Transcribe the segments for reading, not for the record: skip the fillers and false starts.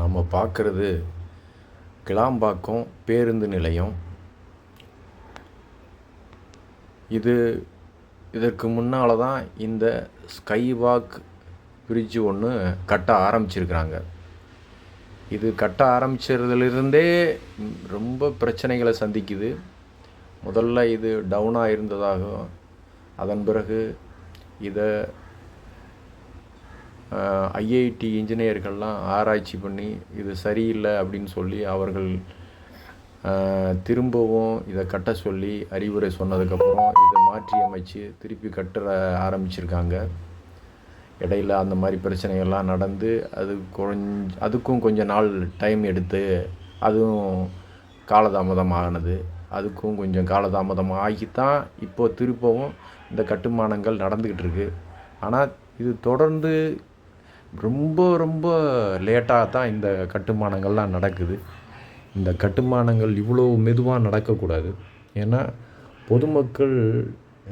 நாம் பார்க்குறது கிளாம்பாக்கம் பேருந்து நிலையம். இதற்கு முன்னால் தான் இந்த ஸ்கைவாக் பிரிட்ஜு ஒன்று கட்ட ஆரம்பிச்சிருக்கிறாங்க. இது கட்ட ஆரம்பிச்சதுலேருந்தே ரொம்ப பிரச்சனைகளை சந்திக்குது. முதல்ல இது டவுனாக இருந்ததாகவும், அதன் பிறகு இதை ஐஐடி இன்ஜினியர்கள்லாம் ஆராய்ச்சி பண்ணி இது சரியில்லை அப்படின்னு சொல்லி அவர்கள் திரும்பவும் இதை கட்ட சொல்லி அறிவுரை சொன்னதுக்கப்புறம் இதை மாற்றி அமைச்சு திருப்பி கட்ட ஆரம்பிச்சிருக்காங்க. இடையில் அந்த மாதிரி பிரச்சனைகள்லாம் நடந்து அதுக்கும் கொஞ்சம் நாள் டைம் எடுத்து அதுவும் காலதாமதம் ஆனது. அதுக்கும் கொஞ்சம் காலதாமதம் ஆகித்தான் இப்போது திருப்பவும் இந்த கட்டுமானங்கள் நடந்துக்கிட்டு இருக்கு. ஆனால் இது தொடர்ந்து ரொம்ப ரொம்ப லேட்டாக தான் இந்த கட்டுமானங்கள்லாம் நடக்குது. இந்த கட்டுமானங்கள் இவ்வளோ மெதுவாக நடக்கக்கூடாது. ஏன்னா பொதுமக்கள்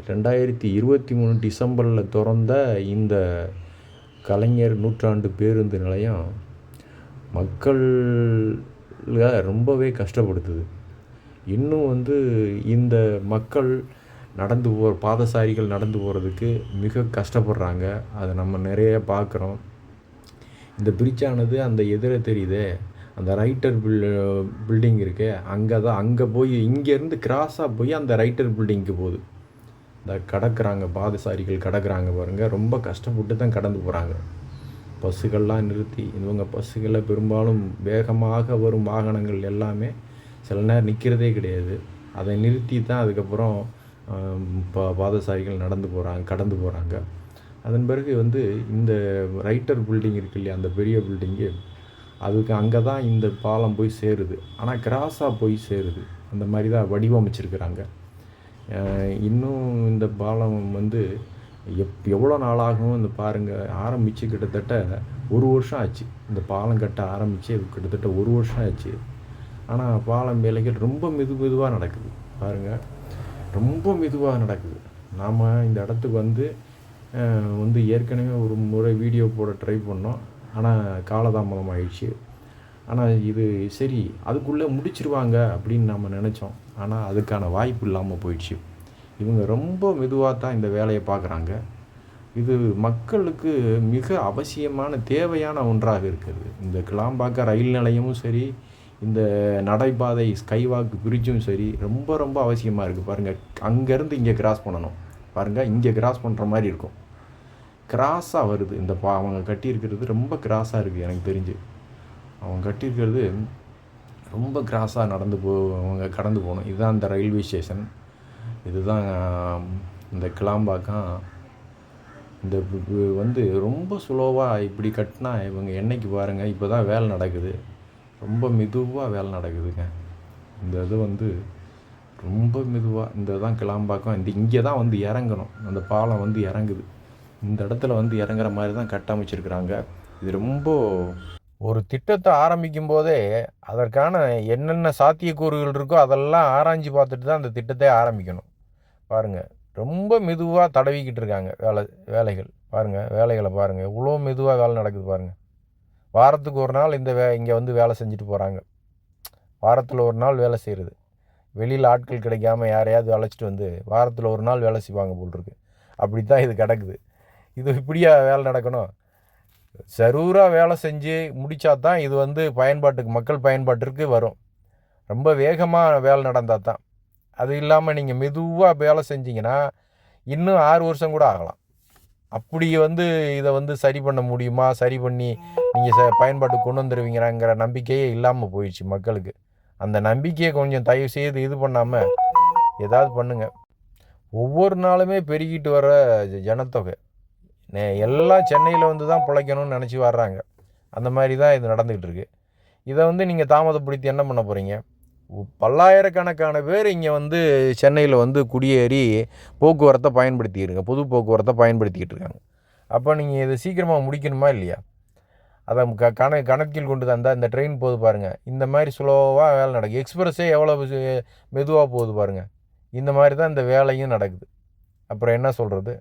2023 டிசம்பரில் திறந்த இந்த கலைஞர் நூற்றாண்டு பேருந்து நிலையம் மக்கள் ரொம்பவே கஷ்டப்படுத்துது. இன்னும் இந்த மக்கள் பாதசாரிகள் நடந்து போகிறதுக்கு மிக கஷ்டப்படுறாங்க. அதை நம்ம நிறைய பார்க்குறோம். இந்த பிரிட்ஜானது அந்த எதிர தெரியுதே அந்த ரைட்டர் பில்டிங் இருக்கே, அங்கே போய் இங்கேருந்து கிராஸாக போய் அந்த ரைட்டர் பில்டிங்க்கு போகுது. இந்த கடக்கிறாங்க, பாதசாரிகள் கடக்கிறாங்க பாருங்கள், ரொம்ப கஷ்டப்பட்டு தான் கடந்து போகிறாங்க. பஸ்ஸுகள்லாம் நிறுத்தி, இவங்க பஸ்ஸுகளில் பெரும்பாலும் வேகமாக வரும் வாகனங்கள் எல்லாமே சில நேரம் நிற்கிறதே கிடையாது. அதை நிறுத்தி தான் அதுக்கப்புறம் பாதசாரிகள் கடந்து போகிறாங்க. அதன் பிறகு இந்த ரைட்டர் பில்டிங் இருக்கு இல்லையா, அந்த பெரிய பில்டிங்கு, அங்கே தான் இந்த பாலம் போய் சேருது. ஆனால் கிராஸாக போய் சேருது. அந்த மாதிரி தான் வடிவமைச்சிருக்கிறாங்க. இன்னும் இந்த பாலம் எவ்வளோ நாளாகும் இந்த பாருங்கள். ஆரம்பித்து கிட்டத்தட்ட 1 வருஷம் ஆச்சு. இந்த பாலம் கட்ட ஆரம்பித்து கிட்டத்தட்ட 1 வருஷம் ஆச்சு. ஆனால் பாலம் வேலைகள் ரொம்ப மெதுவாக நடக்குது பாருங்கள், ரொம்ப மெதுவாக நடக்குது. நாம் இந்த இடத்துக்கு ஏற்கனவே ஒரு முறை வீடியோ போட ட்ரை பண்ணோம். ஆனால் காலதாமதம் ஆயிடுச்சு. ஆனால் இது சரி அதுக்குள்ளே முடிச்சிருவாங்க அப்படின்னு நம்ம நினச்சோம். ஆனால் அதுக்கான வாய்ப்பு இல்லாமல் போயிடுச்சு. இவங்க ரொம்ப மெதுவாக தான் இந்த வேலையை பார்க்குறாங்க. இது மக்களுக்கு மிக அவசியமான தேவையான ஒன்றாக இருக்குது. இந்த கிளாம்பாக்கம் ரயில் நிலையமும் சரி, இந்த நடைபாதை ஸ்கைவாக் பிரிட்ஜும் சரி, ரொம்ப ரொம்ப அவசியமாக இருக்குது. பாருங்கள், அங்கேருந்து இங்கே கிராஸ் பண்ணணும் பாருங்கள், இங்கே கிராஸ் பண்ணுற மாதிரி இருக்கும். கிராஸாக வருது. அவங்க கட்டியிருக்கிறது ரொம்ப கிராஸாக இருக்குது. எனக்கு தெரிஞ்சு அவங்க கட்டியிருக்கிறது ரொம்ப கிராஸாக அவங்க கடந்து போகணும். இதுதான் இந்த ரயில்வே ஸ்டேஷன். இதுதான் இந்த கிளாம்பாக்கம். இந்த ரொம்ப ஸ்லோவாக இப்படி கட்டினா இவங்க என்னைக்கு பாருங்கள், இப்போ தான் வேலை நடக்குது. ரொம்ப மெதுவாக வேலை நடக்குதுங்க. இந்த இது ரொம்ப மெதுவாக. இந்த தான் கிளாம்பாக்கம். இங்கே தான் இறங்கணும். அந்த பாலம் இறங்குது. இந்த இடத்துல இறங்குற மாதிரி தான் கட்டமைச்சிருக்கிறாங்க. இது ரொம்ப ஒரு திட்டத்தை ஆரம்பிக்கும் போதே அதற்கான என்னென்ன சாத்தியக்கூறுகள் இருக்கோ அதெல்லாம் ஆராய்ஞ்சு பார்த்துட்டு தான் அந்த திட்டத்தை ஆரம்பிக்கணும். பாருங்கள், ரொம்ப மெதுவாக தடவிக்கிட்டு இருக்காங்க வேலைகள். பாருங்கள், வேலைகளை பாருங்கள், எவ்வளோ மெதுவாக வேலை நடக்குது பாருங்கள். வாரத்துக்கு ஒரு நாள் இங்கே வேலை செஞ்சுட்டு போகிறாங்க. வாரத்தில் ஒரு நாள் வேலை செய்கிறது. வெளியில் ஆட்கள் கிடைக்காம யாரையாவது அழைச்சிட்டு வாரத்தில் ஒரு நாள் வேலை செய்வாங்க போல் இருக்கு. அப்படி தான் இது கிடக்குது. இது இப்படியா வேலை நடக்கணும்? சரூராக வேலை செஞ்சு முடித்தா தான் இது மக்கள் பயன்பாட்டிற்கு வரும். ரொம்ப வேகமாக வேலை நடந்தால் தான். அது இல்லாமல் நீங்கள் மெதுவாக வேலை செஞ்சிங்கன்னா இன்னும் 6 வருஷம் கூட ஆகலாம். அப்படி இதை சரி பண்ண முடியுமா? சரி பண்ணி நீங்கள் பயன்பாட்டுக்கு கொண்டு வந்துடுவீங்கிறாங்கிற நம்பிக்கையே இல்லாமல் போயிடுச்சு மக்களுக்கு. அந்த நம்பிக்கையை கொஞ்சம் தயவு செய்து இது பண்ணாமல் ஏதாவது பண்ணுங்கள். ஒவ்வொரு நாளுமே பெருகிட்டு வர ஜனத்தொகை எல்லாம் சென்னையில் தான் பிழைக்கணும்னு நினச்சி வர்றாங்க. அந்த மாதிரி தான் இது நடந்துக்கிட்டு இருக்கு. இதை நீங்கள் தாமதப்படுத்தி என்ன பண்ண போகிறீங்க? பல்லாயிரக்கணக்கான பேர் இங்கே சென்னையில் குடியேறி போக்குவரத்தை பயன்படுத்திக்கிறங்க, பொது போக்குவரத்தை பயன்படுத்திக்கிட்டு இருக்காங்க. அப்போ நீங்கள் இதை சீக்கிரமாக முடிக்கணுமா இல்லையா? அதை கணக்கில் கொண்டு தந்தால் இந்த ட்ரெயின் போகுது பாருங்கள், இந்த மாதிரி ஸ்லோவாக வேலை நடக்குது. எக்ஸ்பிரஸே எவ்வளோ மெதுவாக போகுது பாருங்கள். இந்த மாதிரி தான் இந்த வேலையும் நடக்குது. அப்புறம் என்ன சொல்கிறது?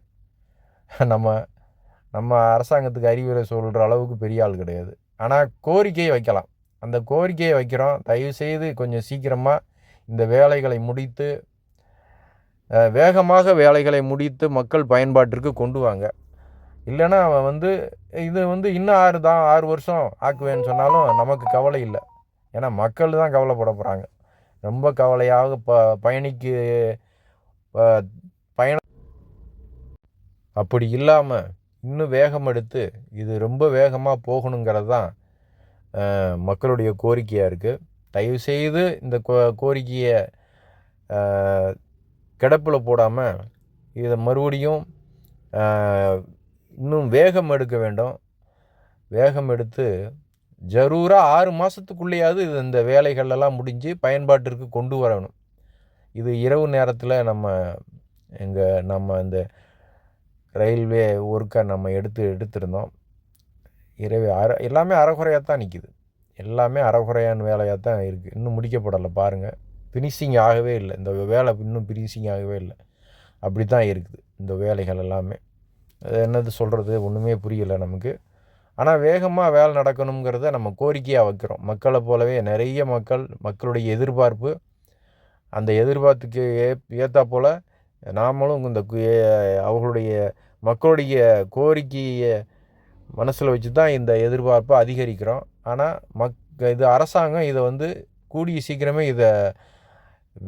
நம்ம அரசாங்கத்துக்கு அறிவுரை சொல்கிற அளவுக்கு பெரிய ஆள் கிடையாது. ஆனால் கோரிக்கையை வைக்கலாம். அந்த கோரிக்கையை வைக்கிறோம். தயவுசெய்து கொஞ்சம் சீக்கிரமாக இந்த வேலைகளை முடித்து வேகமாக வேலைகளை முடித்து மக்கள் பயன்பாட்டிற்கு கொண்டு வாங்க. இல்லைன்னா அவன் இது இன்னும் 6 வருஷம் ஆக்குவேன்னு சொன்னாலும் நமக்கு கவலை இல்லை. ஏன்னா மக்கள் தான் கவலைப்பட போகிறாங்க. ரொம்ப கவலையாக பயணிக்கு பயணம் அப்படி இல்லாமல் இன்னும் வேகம் எடுத்து இது ரொம்ப வேகமாக போகணுங்கிறது தான் மக்களுடைய கோரிக்கையாக இருக்குது. தயவுசெய்து இந்த கோரிக்கையை கிடப்பில் போடாமல் இதை மறுபடியும் இன்னும் வேகம் எடுக்க வேண்டும். வேகம் எடுத்து ஜரூராக 6 மாதத்துக்குள்ளேயாவது இந்த வேலைகளெல்லாம் முடிஞ்சு பயன்பாட்டிற்கு கொண்டு வரணும். இது இரவு நேரத்தில் நம்ம இந்த ரயில்வே ஒர்க்கை நம்ம எடுத்திருந்தோம். எல்லாமே அரைகுறையாக தான் நிற்கிது. எல்லாமே அரைகுறையான வேலையாக தான் இருக்குது. இன்னும் முடிக்கப்படலை பாருங்கள். ஃபினிஷிங் ஆகவே இல்லை. இந்த வேலை இன்னும் ஃபினிஷிங் ஆகவே இல்லை. அப்படி தான் இருக்குது இந்த வேலைகள் எல்லாமே. என்னது சொல்கிறது ஒன்றுமே புரியலை நமக்கு. ஆனால் வேகமாக வேலை நடக்கணுங்கிறத நம்ம கோரிக்கையாக வைக்கிறோம். மக்களை போலவே நிறைய மக்களுடைய எதிர்பார்ப்பு. அந்த எதிர்பார்ப்புக்கு ஏற்றா போல் நாமளும் அவர்களுடைய மக்களுடைய கோரிக்கையை மனசில் வச்சு தான் இந்த எதிர்பார்ப்பை அதிகரிக்கிறோம். ஆனால் இது அரசாங்கம் இதை கூடிய சீக்கிரமே இதை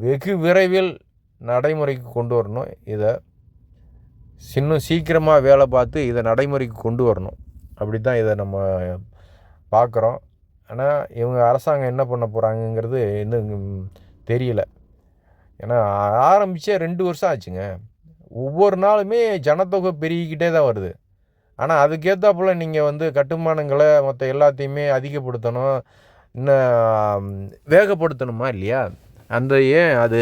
வெகு விரைவில் நடைமுறைக்கு கொண்டு வரணும். இதை இன்னும் சீக்கிரமாக வேலை பார்த்து இதை நடைமுறைக்கு கொண்டு வரணும். அப்படி தான் இதை நம்ம பார்க்குறோம். ஆனால் இவங்க அரசாங்கம் என்ன பண்ண போகிறாங்கங்கிறது இன்னும் தெரியல. ஏன்னா ஆரம்பித்தே 2 வருஷம் ஆச்சுங்க. ஒவ்வொரு நாளுமே ஜனத்தொகை பெருகிக்கிட்டே தான் வருது. ஆனால் அதுக்கேற்றாப்புல நீங்கள் கட்டுமானங்களை மற்ற எல்லாத்தையுமே அதிகப்படுத்தணும், இன்னும் வேகப்படுத்தணுமா இல்லையா? அது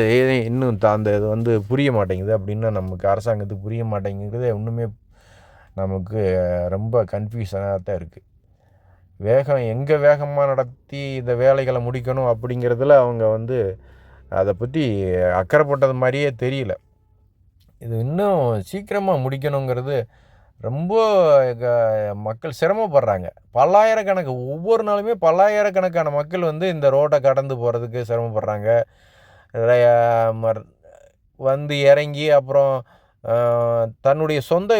இன்னும் அந்த இது புரிய மாட்டேங்குது. அப்படின்னா நமக்கு அரசாங்கத்துக்கு புரிய மாட்டேங்குது. ஒன்றுமே நமக்கு ரொம்ப கன்ஃபியூஷனாக தான் இருக்குது. எங்கே வேகமாக நடத்தி இந்த வேலைகளை முடிக்கணும் அப்படிங்கிறதுல அவங்க அதை பற்றி அக்கறைப்பட்டது மாதிரியே தெரியல. இது இன்னும் சீக்கிரமாக முடிக்கணுங்கிறது ரொம்ப மக்கள் சிரமப்படுறாங்க. ஒவ்வொரு நாளுமே பல்லாயிரக்கணக்கான மக்கள் இந்த ரோட்டை கடந்து போகிறதுக்கு சிரமப்படுறாங்க. இறங்கி அப்புறம் தன்னுடைய சொந்த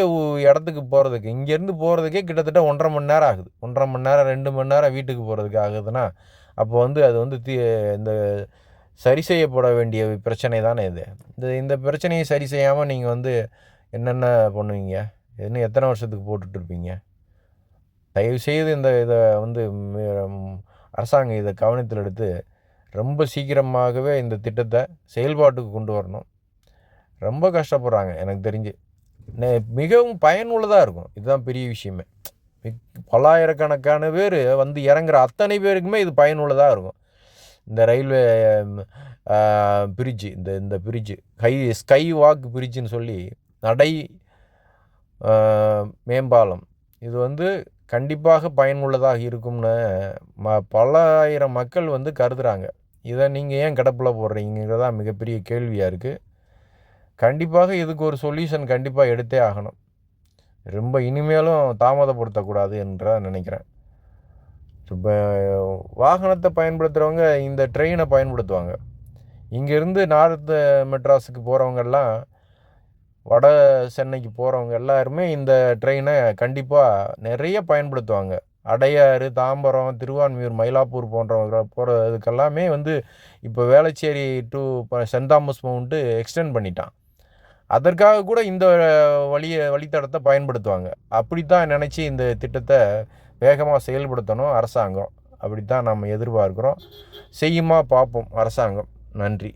இடத்துக்கு போகிறதுக்கு இங்கேருந்து போகிறதுக்கே கிட்டத்தட்ட 1.5 மணி நேரம் ஆகுது. 1.5 மணி நேரம் 2 மணி நேரம் வீட்டுக்கு போகிறதுக்கு ஆகுதுன்னா அப்போ அது இந்த சரி செய்யப்பட வேண்டிய பிரச்சனை தானே இது. இந்த பிரச்சனையை சரி செய்யாமல் நீங்கள் என்னென்ன பண்ணுவீங்க? இன்னும் எத்தனை வருஷத்துக்கு போட்டுட்ருப்பீங்க? தயவுசெய்து இதை அரசாங்கம் இதை கவனத்தில் எடுத்து ரொம்ப சீக்கிரமாகவே இந்த திட்டத்தை செயல்பாட்டுக்கு கொண்டு வரணும். ரொம்ப கஷ்டப்படுறாங்க எனக்கு தெரிஞ்சு. மிகவும் பயனுள்ளதாக இருக்கும். இதுதான் பெரிய விஷயமே. பல்லாயிரக்கணக்கான பேர் இறங்குற அத்தனை பேருக்குமே இது பயனுள்ளதாக இருக்கும். இந்த ரயில்வே பிரிட்ஜு இந்த பிரிட்ஜு ஸ்கை வாக் பிரிட்ஜுன்னு சொல்லி நடை மேம்பாலம் இது கண்டிப்பாக பயனுள்ளதாக இருக்கும்னு பல ஆயிரம் மக்கள் கருதுகிறாங்க. இதை நீங்கள் ஏன் கிடப்பில் போடுறீங்கிறது தான் மிகப்பெரிய கேள்வியாக இருக்குது. கண்டிப்பாக இதுக்கு ஒரு சொல்யூஷன் கண்டிப்பாக எடுத்தே ஆகணும். ரொம்ப இனிமேலும் தாமதப்படுத்தக்கூடாது என்று நினைக்கிறேன். இப்போ வாகனத்தை பயன்படுத்துகிறவங்க இந்த ட்ரெயினை பயன்படுத்துவாங்க. இங்கேருந்து நார்த்து மெட்ராஸுக்கு போகிறவங்கெல்லாம் வட சென்னைக்கு போகிறவங்க எல்லாருமே இந்த ட்ரெயினை கண்டிப்பாக நிறைய பயன்படுத்துவாங்க. அடையாறு, தாம்பரம், திருவான்மியூர், மயிலாப்பூர் போன்றவங்க போகிறதுக்கெல்லாமே இப்போ வேளச்சேரி டு சென்ட் தாமஸ் மவுண்ட்டு எக்ஸ்டெண்ட் பண்ணிட்டான். அதற்காக கூட இந்த வழித்தடத்தை பயன்படுத்துவாங்க. அப்படித்தான் நினச்சி இந்த திட்டத்தை வேகமாக செயல்படுத்தணும் அரசாங்கம். அப்படித்தான் நம்ம எதிர்பார்க்குறோம். செய்யுமா பார்ப்போம் அரசாங்கம். நன்றி.